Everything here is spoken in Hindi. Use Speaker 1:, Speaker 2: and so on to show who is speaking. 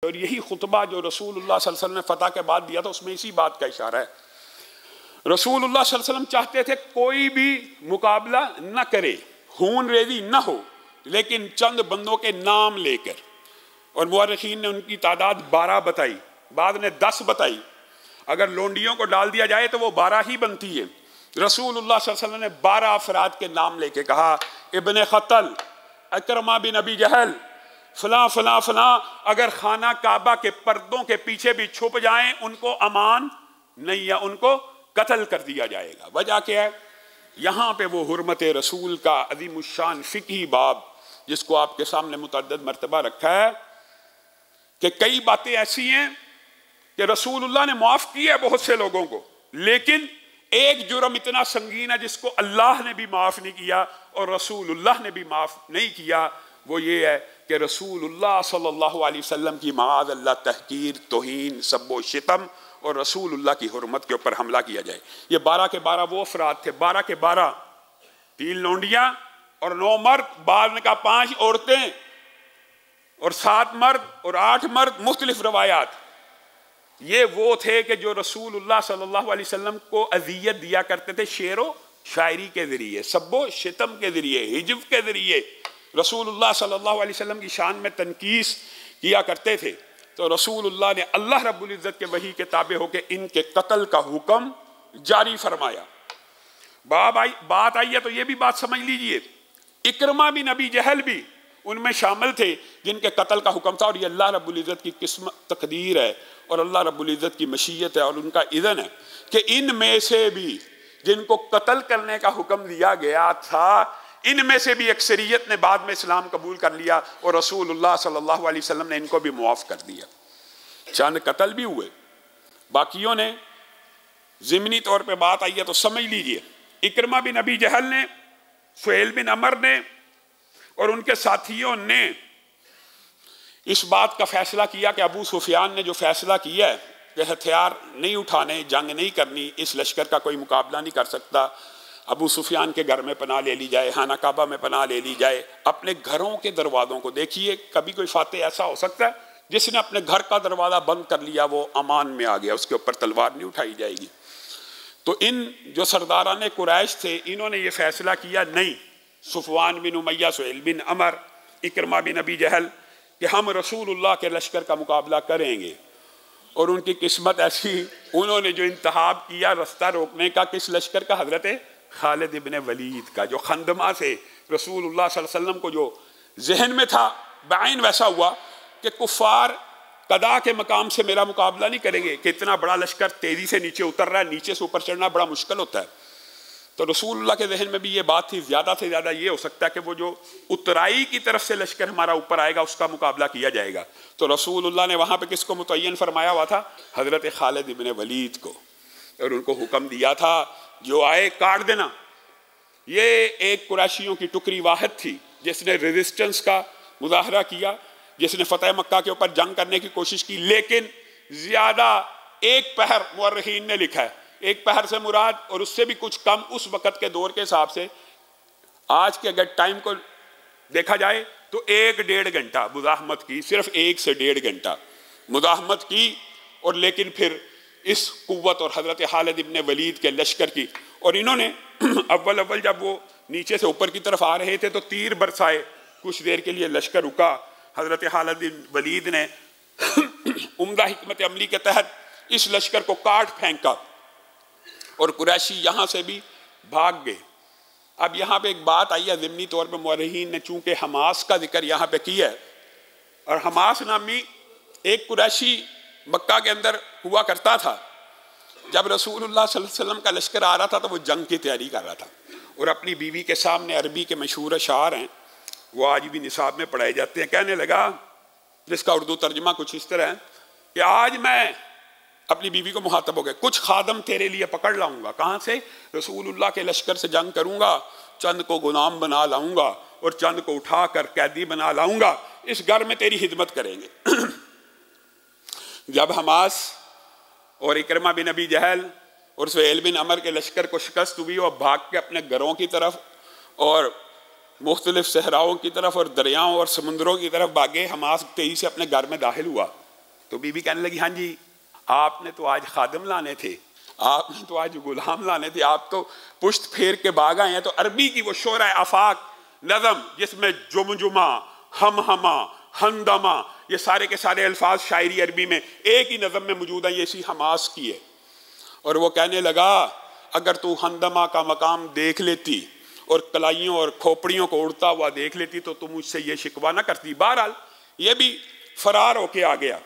Speaker 1: और यही खुतबा जो रसूलुल्लाह सल्लल्लाहु अलैहि वसल्लम ने फतह के बाद दिया था उसमें इसी बात का इशारा है। रसूलुल्लाह सल्लल्लाहु अलैहि वसल्लम चाहते थे कोई भी मुकाबला न करे, खून रेजी न हो, लेकिन चंद बंदों के नाम लेकर, और मुअर्रिखीन ने उनकी तादाद 12 बताई, बाद ने 10 बताई। अगर लोंडियों को डाल दिया जाए तो वो 12 ही बनती है। रसूलुल्लाह सल्लल्लाहु अलैहि वसल्लम ने 12 अफराद के नाम लेके कहा, इब्ने ख़तल, इकरमा बिन अबी जहल, फलां फलां फलां, अगर खाना काबा के पर्दों के पीछे भी छुप जाएं उनको अमान नहीं, या उनको कत्ल कर दिया जाएगा। वजह क्या है? यहाँ पे वो हुर्मत रसूल का अज़ीमुश्शान फ़िक़ही बाब, जिसको आपके सामने मुतअद्दिद मर्तबा रखा है, कि कई बातें ऐसी हैं कि रसूलुल्लाह ने माफ़ किया है बहुत से लोगों को, लेकिन एक जुर्म इतना संगीन है जिसको अल्लाह ने भी माफ़ नहीं किया और रसूलुल्लाह ने भी माफ़ नहीं किया। वो ये है कि रसूलुल्लाह सल्लल्लाहु अलैहि वसल्लम की माअज़ल्लाह तहकीर, तौहीन, सब्बो शितम और रसूलुल्लाह की हुर्मत के ऊपर हमला किया जाए। ये 12 के 12 वो अफराद थे, 12 के 12, 3 लौंडियाँ और 9 मर्द, बाद में का 5 औरतें और 7 मर्द और 8 मर्द, मुख्तलिफ रवायात। ये वो थे कि जो रसूलुल्लाह सल्लल्लाहु अलैहि वसल्लम को अज़ियत दिया करते थे शेरो शायरी के ज़रिए, सब्बो शितम के ज़रिए, हिज्व के ज़रिए रसूलुल्लाह सल्लल्लाहु अलैहि वसल्लम की शान में तनकीस किया करते थे। तो रसूलुल्लाह ने अल्लाह रब्बुल इज़्ज़त के वही के ताबे होकर इनके कत्ल का हुक्म जारी फरमाया। बात आई है तो ये भी बात समझ लीजिए, इकरमा बिन अबी जहल भी उनमें शामिल थे जिनके कत्ल का हुक्म था, और ये अल्लाह रब्बुल इज़्ज़त की किस्मत तकदीर है और अल्लाह रब्बुल इज़्ज़त की मशीयत है और उनका इज़न है कि इनमें से भी जिनको कत्ल करने का हुक्म दिया गया था, इनमें से भी अक्सरियत ने बाद में इस्लाम कबूल कर लिया और रसूलुल्लाह सल्लल्लाहु अलैहि वसल्लम ने इनको भी मुआफ़ कर दिया। चंद कत्ल भी हुए, बाकियों ने ज़िमनी तौर पे बात आई है तो समझ लीजिए। इकरमा बिन अबी जहल ने, सुहेल बिन अमर ने और उनके साथियों ने इस बात का फैसला किया कि अबू सुफियान ने जो फैसला किया है कि हथियार नहीं उठाने, जंग नहीं करनी, इस लश्कर का कोई मुकाबला नहीं कर सकता, अबू सुफियान के घर में पनाह ले ली जाए, खाना काबा में पनाह ले ली जाए, अपने घरों के दरवाज़ों को देखिए। कभी कोई फाते ऐसा हो सकता है जिसने अपने घर का दरवाज़ा बंद कर लिया, वो अमान में आ गया, उसके ऊपर तलवार नहीं उठाई जाएगी। तो इन जो सरदारान कुरैश थे, इन्होंने ये फैसला किया, नहीं, सफ़वान बिन उमैया, सुहेल बिन अमर, इकरमा बिन अबी जहल, कि हम रसूलुल्लाह के लश्कर का मुकाबला करेंगे। और उनकी किस्मत ऐसी, उन्होंने जो इंतहाब किया रास्ता रोकने का, किस लश्कर का? हज़रत खालिद इब्ने वलीद का, जो खंदमा से रसूलुल्लाह सल्लल्लाहु अलैहि वसल्लम को जो जहन में था, बाइन वैसा हुआ कि कुफ़ार कदा के मकाम से मेरा मुकाबला नहीं करेंगे कि इतना बड़ा लश्कर तेज़ी से नीचे उतर रहा है, नीचे से ऊपर चढ़ना बड़ा मुश्किल होता है। तो रसूलुल्लाह के जहन में भी ये बात थी, ज़्यादा से ज़्यादा ये हो सकता है कि वो जो उतराई की तरफ से लश्कर हमारा ऊपर आएगा उसका मुकाबला किया जाएगा। तो रसूलुल्लाह ने वहाँ पे किसको मुतय्यन फरमाया हुआ था? हज़रत खालिद इब्ने वलीद को, और उनको हुक्म दिया था जो आए काट देना। ये एक कुरैशियों की टुकड़ी वाहिद थी जिसने रेजिस्टेंस का मुजाहरा किया, जिसने फ़तह मक्का के ऊपर जंग करने की कोशिश की, लेकिन ज़्यादा एक पहर, मुअर्रिखीन ने लिखा है, एक पहर से मुराद और उससे भी कुछ कम उस वक़्त के दौर के हिसाब से, आज के अगर टाइम को देखा जाए तो 1-1.5 घंटा मुज़ाहमत की, सिर्फ 1 से 1.5 घंटा मुज़ाहमत की, और लेकिन फिर इस कुव्वत और हज़रत खालिद इब्ने वलीद के लश्कर की। और इन्होंने अव्वल जब वो नीचे से ऊपर की तरफ आ रहे थे तो तीर बरसाए, कुछ देर के लिए लश्कर रुका। हज़रत खालिद इब्ने वलीद ने उम्दा हिकमत अमली के तहत इस लश्कर को काट फेंका और कुरैशी यहाँ से भी भाग गए। अब यहाँ पे एक बात आई है ज़िमनी तौर पे, मुअर्रिखीन ने चूँकि हमास का जिक्र यहाँ पे किया है, और हमास नामी एक कुरैशी मक्का के अंदर हुआ करता था। जब रसूलुल्लाह सल्लल्लाहु अलैहि वसल्लम का लश्कर आ रहा था तो वो जंग की तैयारी कर रहा था, और अपनी बीवी के सामने अरबी के मशहूर अशार हैं, वो आज भी निसाब में पढ़ाए जाते हैं। कहने लगा, जिसका उर्दू तर्जुमा कुछ इस तरह है कि आज मैं अपनी बीवी को मुखातब हो गए, कुछ खादम तेरे लिए पकड़ लाऊंगा। कहाँ से? रसूलुल्लाह के लश्कर से जंग करूंगा, चंद को गुलाम बना लाऊंगा और चंद को उठा कर कैदी बना लाऊंगा, इस घर में तेरी खिदमत करेंगे। जब हमास और इकरमा बिन अबी जहल और सुहेल बिन अमर के लश्कर को शिकस्त हुई और भाग के अपने घरों की तरफ और मुख्तलिफ सहराओं की तरफ और दरियाओं और समुद्रों की तरफ भागे, हमास तेजी से अपने घर में दाखिल हुआ तो बीबी कहने लगी, हाँ जी, आपने तो आज खादम लाने थे, आपने तो आज गुलाम लाने थे, आप तो पुश्त फेर के भाग आए हैं। तो अरबी की वो शोरा आफाक नज़म जिसमें जुमजुमा, हम हंदमा, ये सारे के सारे अल्फाज शायरी अरबी में एक ही नज़म में मौजूद है, ये इसी हमास की है। और वो कहने लगा, अगर तू हंदमा का मकाम देख लेती और कलाइयों और खोपड़ियों को उड़ता हुआ देख लेती तो तुम मुझसे ये शिकवा ना करती। बहरहाल ये भी फरार होके आ गया।